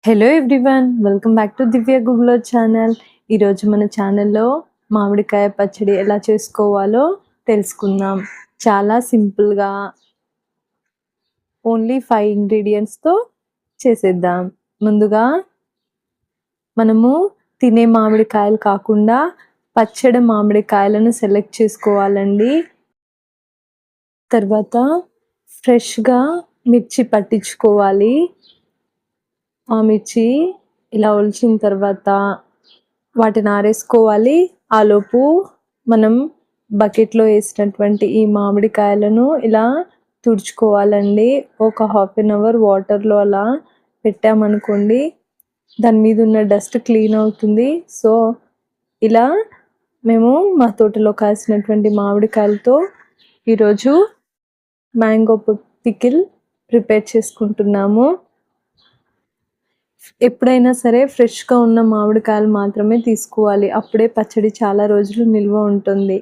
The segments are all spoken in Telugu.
Hello everyone, welcome back to Divya Google channel. ఈరోజు మన ఛానల్లో మామిడికాయ పచ్చడి ఎలా చేసుకోవాలో తెలుసుకుందాం. చాలా సింపుల్గా ఓన్లీ 5 ఇంగ్రీడియంట్స్తో చేసేద్దాం. ముందుగా మనము తినే మామిడికాయలు కాకుండా పచ్చడి మామిడికాయలను సెలెక్ట్ చేసుకోవాలండి. తర్వాత ఫ్రెష్గా మిర్చి పట్టించుకోవాలి. ఆ మిర్చి ఇలా ఒలిచిన తర్వాత వాటిని ఆరేసుకోవాలి. ఆలోపు మనం బకెట్లో వేసినటువంటి ఈ మామిడికాయలను ఇలా తుడుచుకోవాలండి. ఒక హాఫ్ అన్ అవర్ వాటర్లో అలా పెట్టామనుకోండి, దాని మీద ఉన్న డస్ట్ క్లీన్ అవుతుంది. సో ఇలా మేము మా తోటలో కాసినటువంటి మామిడికాయలతో ఈరోజు మ్యాంగో పికిల్ ప్రిపేర్ చేసుకుంటున్నాము. ఎప్పుడైనా సరే ఫ్రెష్గా ఉన్న మామిడికాయలు మాత్రమే తీసుకోవాలి. అప్పుడే పచ్చడి చాలా రోజులు నిల్వ ఉంటుంది.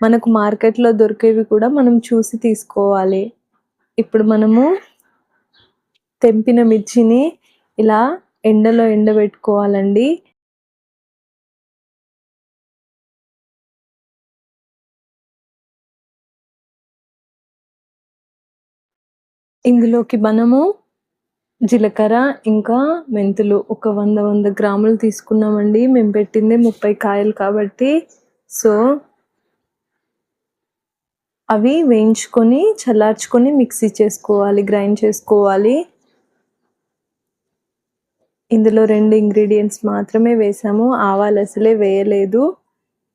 మనకు మార్కెట్లో దొరికేవి కూడా మనం చూసి తీసుకోవాలి. ఇప్పుడు మనము తెంపిన మిర్చిని ఇలా ఎండలో ఎండబెట్టుకోవాలండి. ఇందులోకి మనము జీలకర్ర ఇంకా మెంతులు ఒక 100 గ్రాములు తీసుకున్నామండి. మేము పెట్టింది 30 కాయలు కాబట్టి. సో అవి వేయించుకొని చల్లార్చుకొని మిక్సీ చేసుకోవాలి, గ్రైండ్ చేసుకోవాలి. ఇందులో 2 ఇంగ్రీడియంట్స్ మాత్రమే వేసాము. ఆవాలు అసలే వేయలేదు,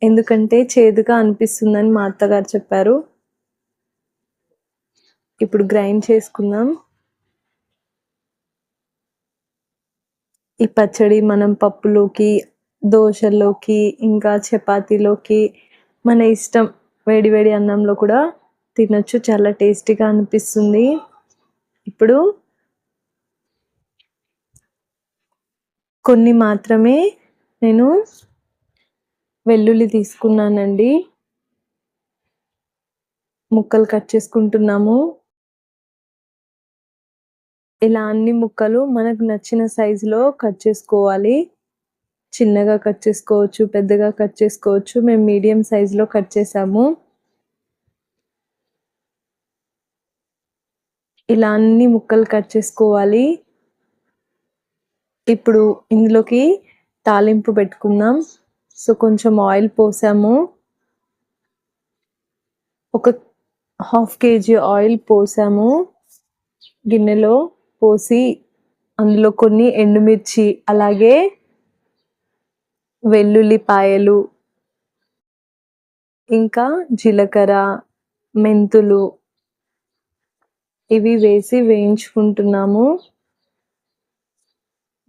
ఎందుకంటే చేదుగా అనిపిస్తుందని మా అత్తగారు చెప్పారు. ఇప్పుడు గ్రైండ్ చేసుకుందాం. ఈ పచ్చడి మనం పప్పులోకి, దోశలోకి, ఇంకా చపాతీలోకి మన ఇష్టం, వేడివేడి అన్నంలో కూడా తినొచ్చు. చాలా టేస్టీగా అనిపిస్తుంది. ఇప్పుడు కొన్ని మాత్రమే నేను వెల్లుల్లి తీసుకున్నానండి. ముక్కలు కట్ చేసుకుంటున్నాము. ఇలా అన్ని ముక్కలు మనకు నచ్చిన సైజులో కట్ చేసుకోవాలి. చిన్నగా కట్ చేసుకోవచ్చు, పెద్దగా కట్ చేసుకోవచ్చు. మేము మీడియం సైజులో కట్ చేసాము. ఇలా అన్ని ముక్కలు కట్ చేసుకోవాలి. ఇప్పుడు ఇందులోకి తాలింపు పెట్టుకుందాం. సో కొంచెం ఆయిల్ పోసాము. ఒక 1/2 kg ఆయిల్ పోసాము. గిన్నెలో పోసి అందులో కొన్ని ఎండుమిర్చి, అలాగే వెల్లుల్లిపాయలు, ఇంకా జీలకర్ర, మెంతులు ఇవి వేసి వేయించుకుంటున్నాము.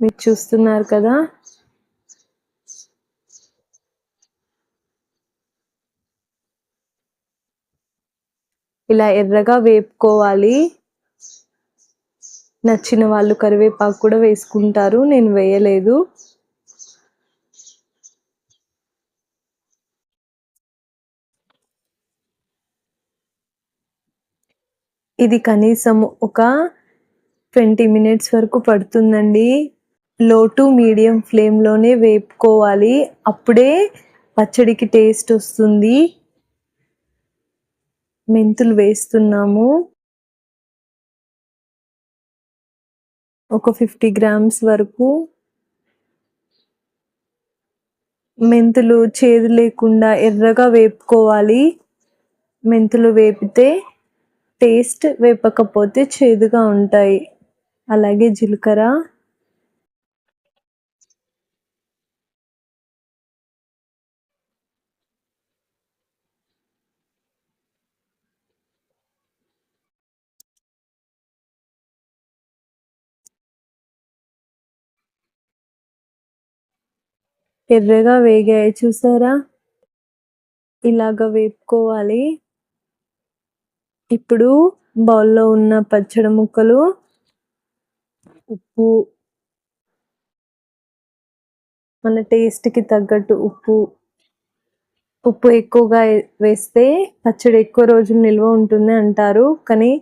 మీరు చూస్తున్నారు కదా. ఇలా ఎర్రగా వేపుకోవాలి. నచ్చిన వాళ్ళు కరివేపాకు కూడా వేసుకుంటారు, నేను వేయలేదు. ఇది కనీసం ఒక 20 minutes వరకు పడుతుందండి. లో టు మీడియం ఫ్లేమ్లోనే వేపుకోవాలి, అప్పుడే పచ్చడికి టేస్ట్ వస్తుంది. మెంతులు వేస్తున్నాము. ఒక 50 grams వరకు. మెంతులు చేదు లేకుండా ఎర్రగా వేపుకోవాలి. మెంతులు వేపితే టేస్ట్, వేపకపోతే చేదుగా ఉంటాయి. అలాగే జీలకర్ర, ఎర్రగా వేగాయి చూసారా, ఇలాగ వేపుకోవాలి. ఇప్పుడు బౌల్లో ఉన్న పచ్చడి ముక్కలు, ఉప్పు, మన టేస్ట్కి తగ్గట్టు ఉప్పు ఎక్కువగా వేస్తే పచ్చడి ఎక్కువ రోజులు నిల్వ ఉంటుంది అంటారు, కానీ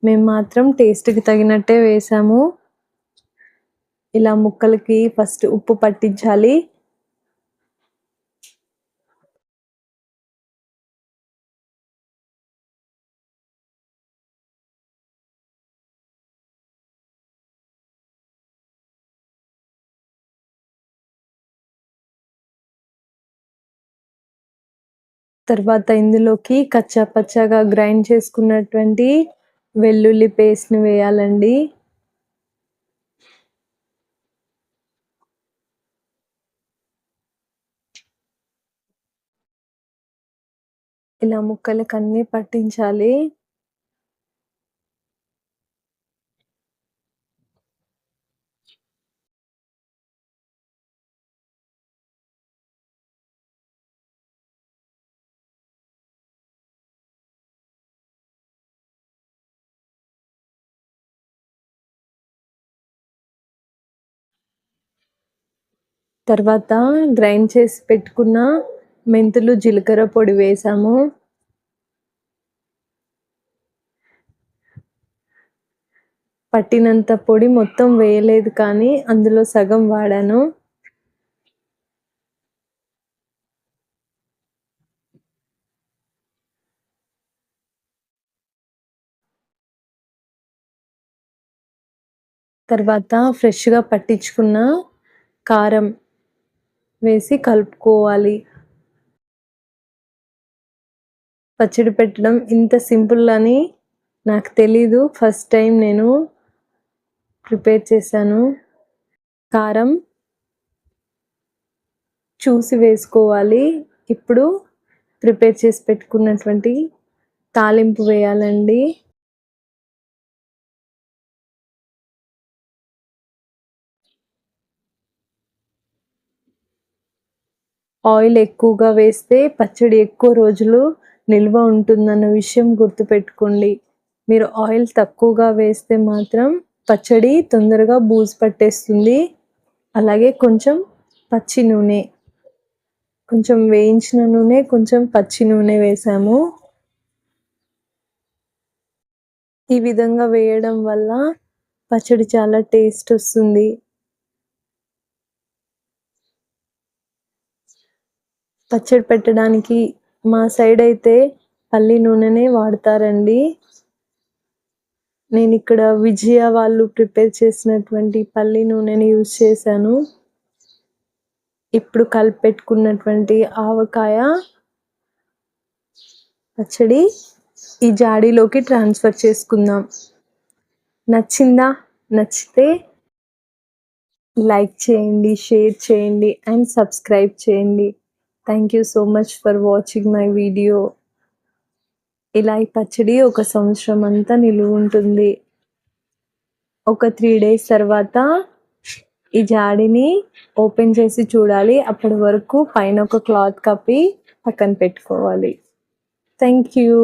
మేము మాత్రం టేస్ట్కి తగినట్టే వేసాము. ఇలా ముక్కలకి ఫస్ట్ ఉప్పు పట్టించాలి. తర్వాత ఇందులోకి కచ్చా పచ్చాగా గ్రైండ్ చేసుకున్నటువంటి వెల్లుల్లి పేస్ట్‌ని వేయాలండి. ఇలా ముక్కలకన్నీ పట్టించాలి. తర్వాత గ్రైండ్ చేసి పెట్టుకున్న మెంతులు, జీలకర్ర పొడి వేసాము. పట్టినంత పొడి మొత్తం వేయలేదు కానీ అందులో సగం వాడాను. తర్వాత ఫ్రెష్‌గా పట్టించుకున్న కారం వేసి కలుపుకోవాలి. పచ్చడి పెట్టడం ఇంత సింపుల్ అని నాకు తెలీదు. ఫస్ట్ టైం నేను ప్రిపేర్ చేశాను. కారం చూసి వేసుకోవాలి. ఇప్పుడు ప్రిపేర్ చేసి పెట్టుకున్నటువంటి తాలింపు వేయాలండి. ఆయిల్ ఎక్కువగా వేస్తే పచ్చడి ఎక్కువ రోజులు నిల్వ ఉంటుందన్న విషయం గుర్తుపెట్టుకోండి. మీరు ఆయిల్ తక్కువగా వేస్తే మాత్రం పచ్చడి తొందరగా బూజు పట్టేస్తుంది. అలాగే కొంచెం పచ్చి నూనె, కొంచెం వేయించిన నూనె, కొంచెం పచ్చి నూనె వేసాము. ఈ విధంగా వేయడం వల్ల పచ్చడి చాలా టేస్ట్ వస్తుంది. పచ్చడి పెట్టడానికి మా సైడ్ అయితే పల్లి నూనెనే వాడతారండి. నేను ఇక్కడ విజయ వాళ్ళు ప్రిపేర్ చేసినటువంటి పల్లి నూనెని యూజ్ చేశాను. ఇప్పుడు కలిపెట్టుకున్నటువంటి ఆవకాయ పచ్చడి ఈ జాడీలోకి ట్రాన్స్ఫర్ చేసుకుందాం. నచ్చిందా? నచ్చితే లైక్ చేయండి, షేర్ చేయండి అండ్ సబ్స్క్రైబ్ చేయండి. Thank you so much for watching my video. ఇలా ఈ పచ్చడి ఒక సంవత్సరం అంతా నిలువ ఉంటుంది. ఒక 3 డేస్ తర్వాత ఈ జాడీని ఓపెన్ చేసి చూడాలి. అప్పటి వరకు పైన ఒక క్లాత్ కప్పి పక్కన పెట్టుకోవాలి. Thank you.